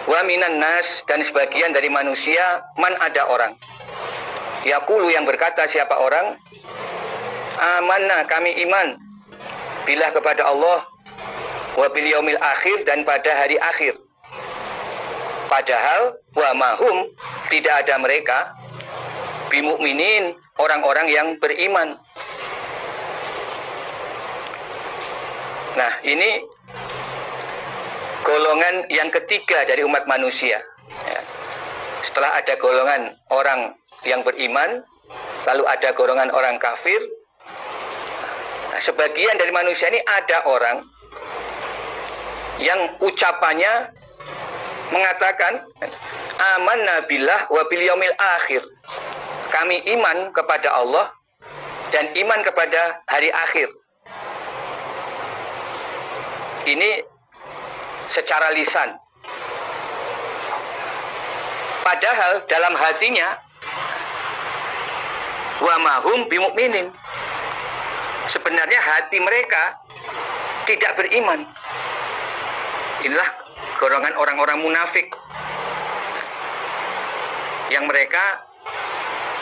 Wa minan nas, dan sebagian dari manusia, man, ada orang. Yaqulu, yang berkata siapa orang, amanna, kami iman, billah, kepada Allah, wa bil yaumil akhir, dan pada hari akhir. Padahal wa mahum, tidak ada mereka, bimukminin, orang-orang yang beriman. Nah, ini golongan yang ketiga dari umat manusia. Ya. Setelah ada golongan orang yang beriman, lalu ada golongan orang kafir. Nah, sebagian dari manusia ini ada orang yang ucapannya mengatakan amanna billah wa bil yaumil akhir. Kami iman kepada Allah dan iman kepada hari akhir. Ini secara lisan. Padahal dalam hatinya wa mahum bimukminin. Sebenarnya hati mereka tidak beriman. Inilah golongan orang-orang munafik yang mereka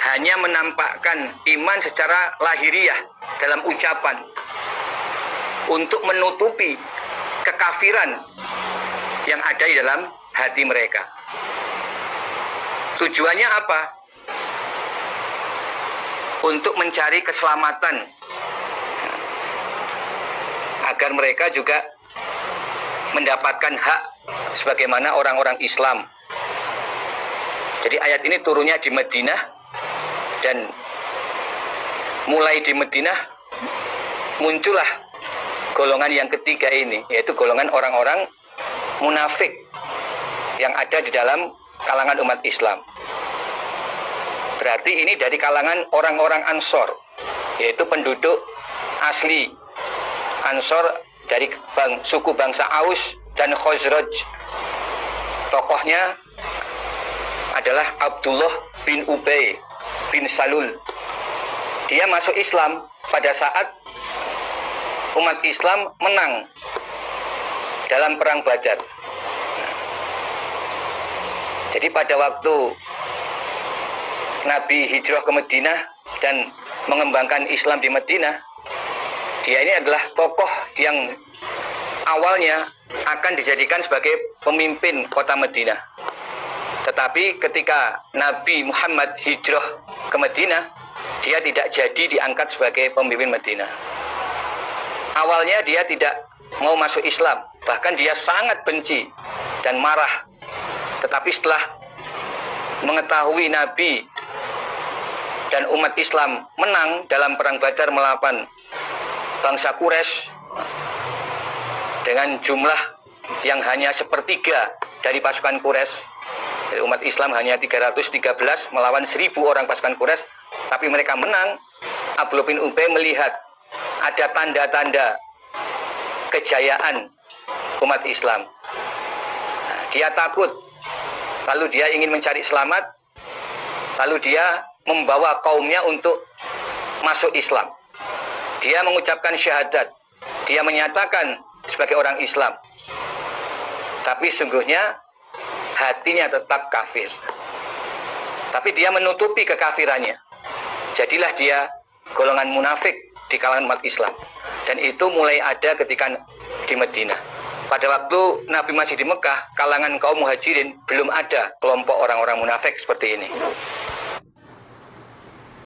hanya menampakkan iman secara lahiriah dalam ucapan untuk menutupi kekafiran yang ada di dalam hati mereka. Tujuannya apa? Untuk mencari keselamatan, agar mereka juga mendapatkan hak sebagaimana orang-orang Islam. Jadi ayat ini turunnya di Madinah, dan mulai di Madinah muncullah golongan yang ketiga ini, yaitu golongan orang-orang munafik yang ada di dalam kalangan umat Islam. Berarti ini dari kalangan orang-orang Ansor, yaitu penduduk asli Ansor dari suku bangsa Aus dan Khazraj. Tokohnya adalah Abdullah bin Ubay bin Salul. Dia masuk Islam pada saat umat Islam menang dalam perang Badar. Jadi pada waktu Nabi hijrah ke Madinah dan mengembangkan Islam di Madinah, dia ini adalah tokoh yang awalnya akan dijadikan sebagai pemimpin kota Madinah. Tetapi ketika Nabi Muhammad hijrah ke Madinah, dia tidak jadi diangkat sebagai pemimpin Madinah. Awalnya dia tidak mau masuk Islam, bahkan dia sangat benci dan marah. Tetapi setelah mengetahui Nabi dan umat Islam menang dalam perang Badar melawan bangsa Quraisy dengan jumlah yang hanya sepertiga dari pasukan Quraisy. Jadi umat Islam hanya 313 melawan 1000 orang pasukan Quraisy, tapi mereka menang. Abdullah bin Ubay melihat ada tanda-tanda kejayaan umat Islam. Nah, dia takut, lalu dia ingin mencari selamat, lalu dia membawa kaumnya untuk masuk Islam. Dia mengucapkan syahadat, dia menyatakan sebagai orang Islam, tapi sungguhnya hatinya tetap kafir. Tapi dia menutupi kekafirannya. Jadilah dia golongan munafik di kalangan umat Islam. Dan itu mulai ada ketika di Madinah. Pada waktu Nabi masih di Mekah, kalangan kaum muhajirin belum ada kelompok orang-orang munafik seperti ini.